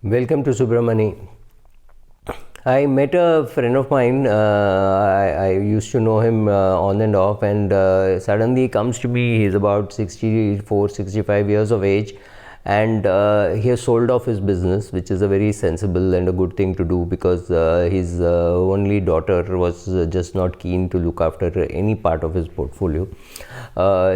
Welcome to Subramani. I met a friend of mine. I used to know him on and off, and suddenly he comes to me. He's about 64, 65 years of age, and he has sold off his business, which is a very sensible and a good thing to do, because his only daughter was just not keen to look after any part of his portfolio.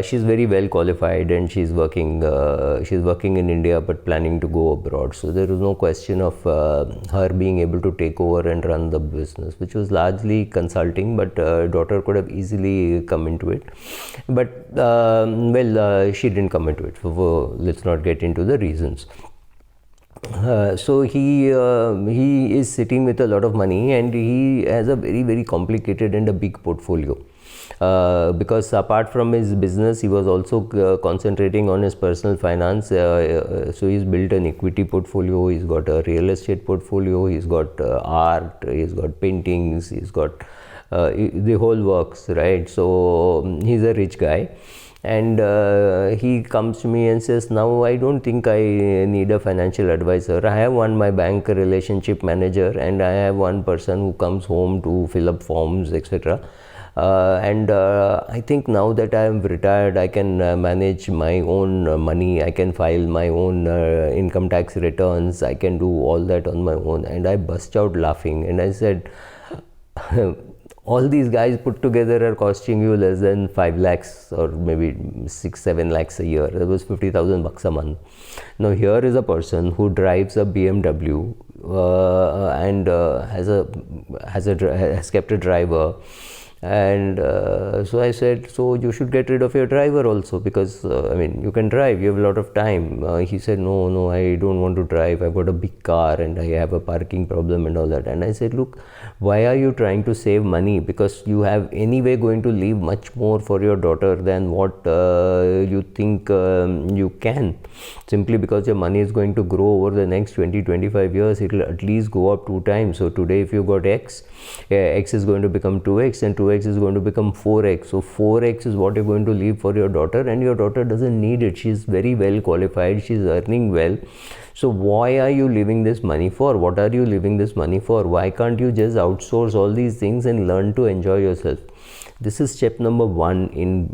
She's very well qualified, and she's working in India but planning to go abroad. So there was no question of her being able to take over and run the business, which was largely consulting, but daughter could have easily come into it. But she didn't come into it. So let's not get into the reasons. So he is sitting with a lot of money, and he has a very complicated and a big portfolio. Because apart from his business, he was also concentrating on his personal finance. So he's built an equity portfolio, he's got a real estate portfolio, he's got art, he's got paintings, he's got the whole works, right? So he's a rich guy. And he comes to me and says, now I don't think I need a financial advisor. I have my bank relationship manager, and I have one person who comes home to fill up forms, etc. And I think now that I am retired, I can manage my own money. I can file my own income tax returns. I can do all that on my own. And I burst out laughing, and I said, all these guys put together are costing you less than 5 lakhs or maybe 6-7 lakhs a year. That was 50,000 bucks a month. Now here is a person who drives a BMW and has kept a driver. And so I said, so you should get rid of your driver also, because you can drive, you have a lot of time. He said, no, I don't want to drive. I've got a big car and I have a parking problem and all that. And I said, look, why are you trying to save money? Because you have anyway going to leave much more for your daughter than what you think you can. Simply because your money is going to grow over the next 20-25 years, it will at least go up 2 times. So today if you got X, X is going to become 2X, and 2X is going to become 4X. So 4X is what you're going to leave for your daughter, and your daughter doesn't need it. She's very well qualified, she's earning well. So why are you leaving this money for? What are you leaving this money for? Why can't you just outsource all these things and learn to enjoy yourself? This is step number 1 in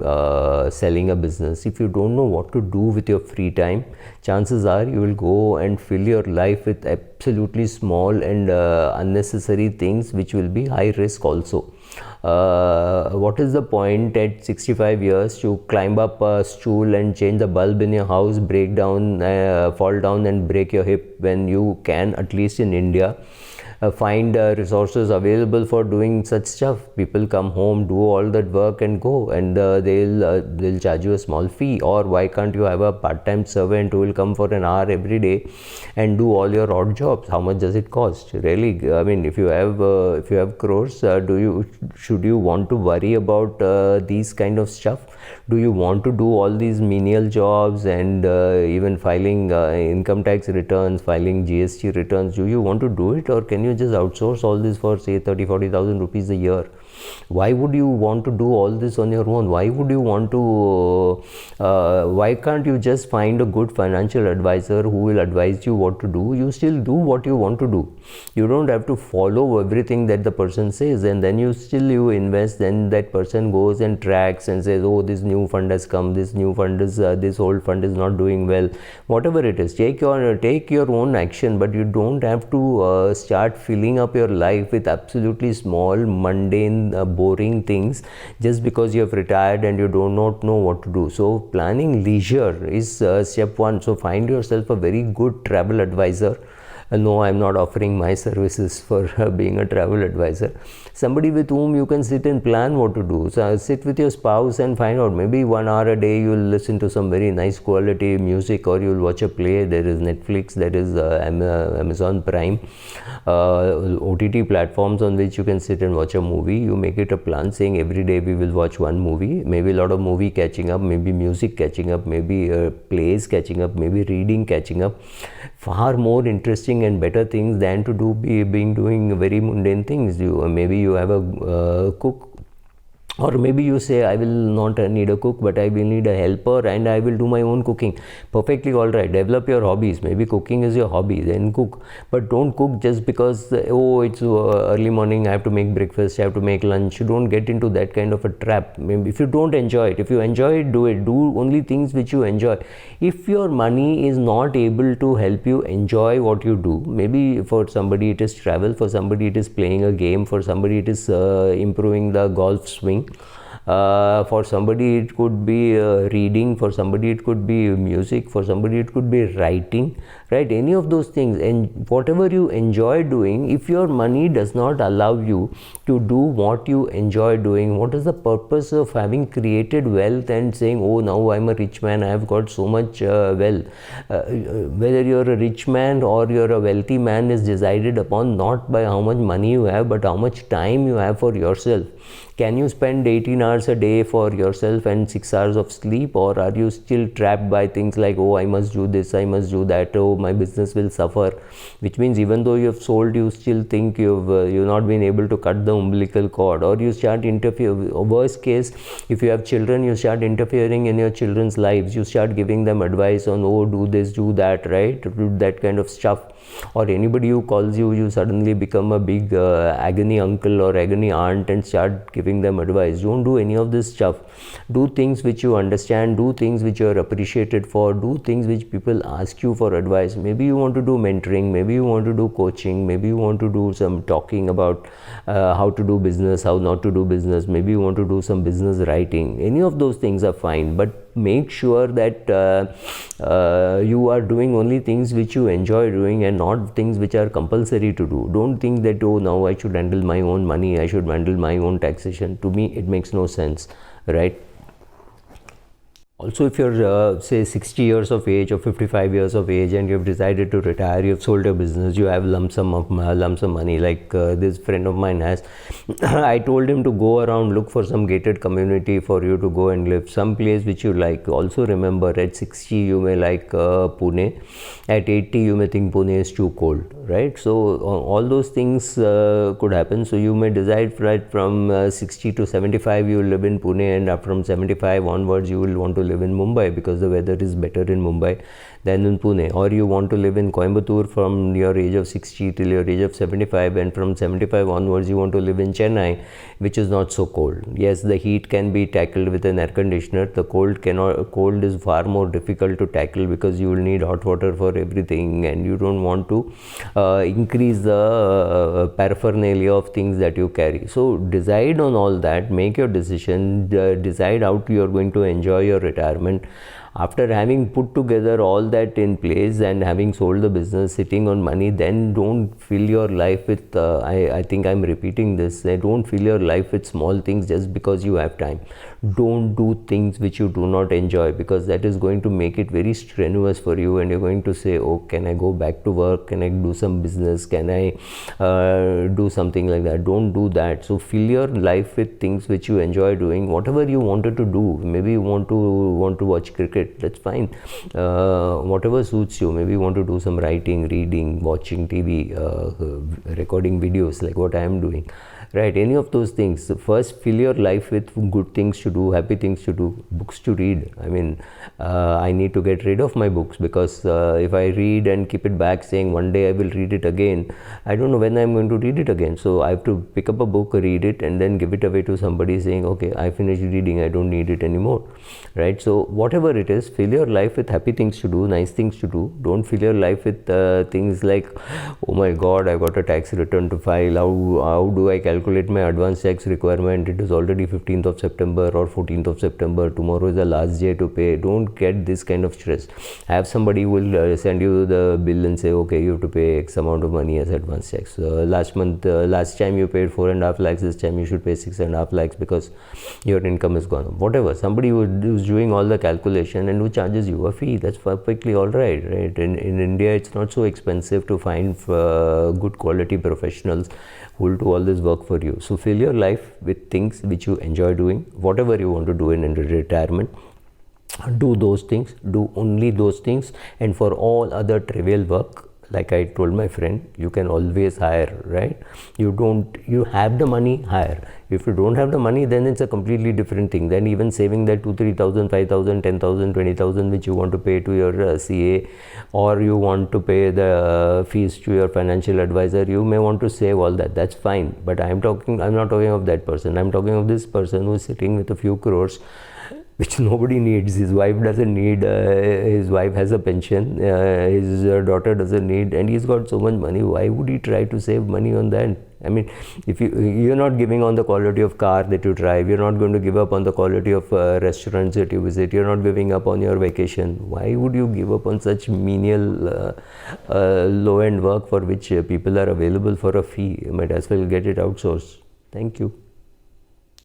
selling a business. If you don't know what to do with your free time, chances are you will go and fill your life with absolutely small and unnecessary things, which will be high risk also. What is the point at 65 years to climb up a stool and change the bulb in your house, fall down and break your hip, when you can, at least in India, find resources available for doing such stuff? People come home, do all that work and go, and they'll charge you a small fee. Or why can't you have a part-time servant who will come for an hour every day and do all your odd jobs? How much does it cost? Really, if you have crores, should you want to worry about these kind of stuff? Do you want to do all these menial jobs and even filing income tax returns, filing GST returns? Do you want to do it, or can you just outsource all this for say 30,000-40,000 rupees a year? Why would you want to do all this on your own? Why would you want to why can't you just find a good financial advisor who will advise you what to do? You still do what you want to do. You don't have to follow everything that the person says, and then you invest. Then that person goes and tracks and says, oh, this new fund has come, this old fund is not doing well. Whatever it is, take your own action, but you don't have to start filling up your life with absolutely small, mundane, boring things just because you have retired and you do not know what to do. So planning leisure is step 1. So find yourself a very good travel advisor. No, I'm not offering my services for being a travel advisor. Somebody with whom you can sit and plan what to do. So sit with your spouse and find out. Maybe 1 hour a day you'll listen to some very nice quality music, or you'll watch a play. There is Netflix, there is Amazon Prime, OTT platforms on which you can sit and watch a movie. You make it a plan saying every day we will watch one movie. Maybe a lot of movie catching up, maybe music catching up, maybe plays catching up, maybe reading catching up. Far more interesting and better things than to doing very mundane things. Maybe you have a cook Or maybe you say, I will not need a cook, but I will need a helper and I will do my own cooking. Perfectly all right. Develop your hobbies. Maybe cooking is your hobby, then cook. But don't cook just because, oh, it's early morning, I have to make breakfast, I have to make lunch. Don't get into that kind of a trap. Maybe if you don't enjoy it, if you enjoy it, do it. Do only things which you enjoy. If your money is not able to help you enjoy what you do, maybe for somebody it is travel, for somebody it is playing a game, for somebody it is improving the golf swing. For somebody it could be reading, for somebody it could be music, for somebody it could be writing, right? Any of those things. And whatever you enjoy doing, if your money does not allow you to do what you enjoy doing, what is the purpose of having created wealth and saying, oh, now I'm a rich man, I have got so much wealth? Whether you're a rich man or you're a wealthy man is decided upon not by how much money you have, but how much time you have for yourself. Can you spend 18 hours a day for yourself and 6 hours of sleep, or are you still trapped by things like, oh, I must do this, I must do that, oh, my business will suffer, which means even though you have sold, you still think you've not been able to cut the umbilical cord, or you start interfering. Worst case, if you have children, you start interfering in your children's lives, you start giving them advice on, oh, do this, do that, right? Do that kind of stuff. Or anybody who calls you, you suddenly become a big agony uncle or agony aunt and start giving them advice. Don't do any of this stuff. Do things which you understand, do things which you are appreciated for, do things which people ask you for advice. Maybe you want to do mentoring, maybe you want to do coaching, maybe you want to do some talking about how to do business, how not to do business, maybe you want to do some business writing. Any of those things are fine, but make sure that you are doing only things which you enjoy doing and not things which are compulsory to do. Don't think that, oh, now I should handle my own money, I should handle my own taxation. To me, it makes no sense, right? Also, if you're say 60 years of age or 55 years of age and you've decided to retire, you've sold your business, you have lump sum money, like this friend of mine has. I told him to go around, look for some gated community for you to go and live, some place which you like. Also remember, at 60 you may like Pune, at 80 you may think Pune is too cold, right? So all those things could happen. So you may decide right from 60 to 75 you will live in Pune, and from 75 onwards you will want to live in Mumbai because the weather is better in Mumbai than in Pune. Or you want to live in Coimbatore from your age of 60 till your age of 75, and from 75 onwards you want to live in Chennai, which is not so cold. Yes, the heat can be tackled with an air conditioner. The cold is far more difficult to tackle because you will need hot water for everything, and you don't want to increase the paraphernalia of things that you carry. So decide on all that, make your decision, decide how you are going to enjoy your retirement. After having put together all that in place and having sold the business, sitting on money, then don't fill your life with, I think I'm repeating this, don't fill your life with small things just because you have time. Don't do things which you do not enjoy, because that is going to make it very strenuous for you, and you're going to say, oh, can I go back to work? Can I do some business? Can I do something like that? Don't do that. So fill your life with things which you enjoy doing, whatever you wanted to do. Maybe you want to watch cricket, that's fine. Whatever suits you. Maybe you want to do some writing, reading, watching TV, recording videos like what I am doing, right? Any of those things. First, fill your life with good things to do, happy things to do, books to read. I mean, I need to get rid of my books, because if I read and keep it back saying one day I will read it again, I don't know when I'm going to read it again. So I have to pick up a book, read it, and then give it away to somebody saying, okay, I finished reading, I don't need it anymore, right? So whatever it is, fill your life with happy things to do, nice things to do. Don't fill your life with things like, oh my God, I got a tax return to file. How do I calculate my advance tax requirement? It is already 15th of September or 14th of September. Tomorrow is the last day to pay. Don't get this kind of stress. Have somebody who will send you the bill and say, okay, you have to pay X amount of money as advance tax. Last time you paid 4.5 lakhs, this time you should pay 6.5 lakhs because your income is gone up. Whatever. Somebody who is doing all the calculation and who charges you a fee, that's perfectly all right, right? In India, it's not so expensive to find good quality professionals who will do all this work for you. So fill your life with things which you enjoy doing. Whatever you want to do in retirement, do those things, do only those things, and for all other trivial work, like I told my friend, you can always hire, right? You have the money, hire. If you don't have the money, then it's a completely different thing. Then even saving that 2,000, 3,000, 5,000, 10,000, 20,000 which you want to pay to your CA, or you want to pay the fees to your financial advisor, you may want to save all that. That's fine. But I'm not talking of that person. I'm talking of this person who's sitting with a few crores, which nobody needs. His wife doesn't need, his wife has a pension, his daughter doesn't need, and he's got so much money. Why would he try to save money on that? I mean, if you're not giving on the quality of car that you drive, you're not going to give up on the quality of restaurants that you visit, you're not giving up on your vacation. Why would you give up on such menial low-end work for which people are available for a fee? You might as well get it outsourced. Thank you.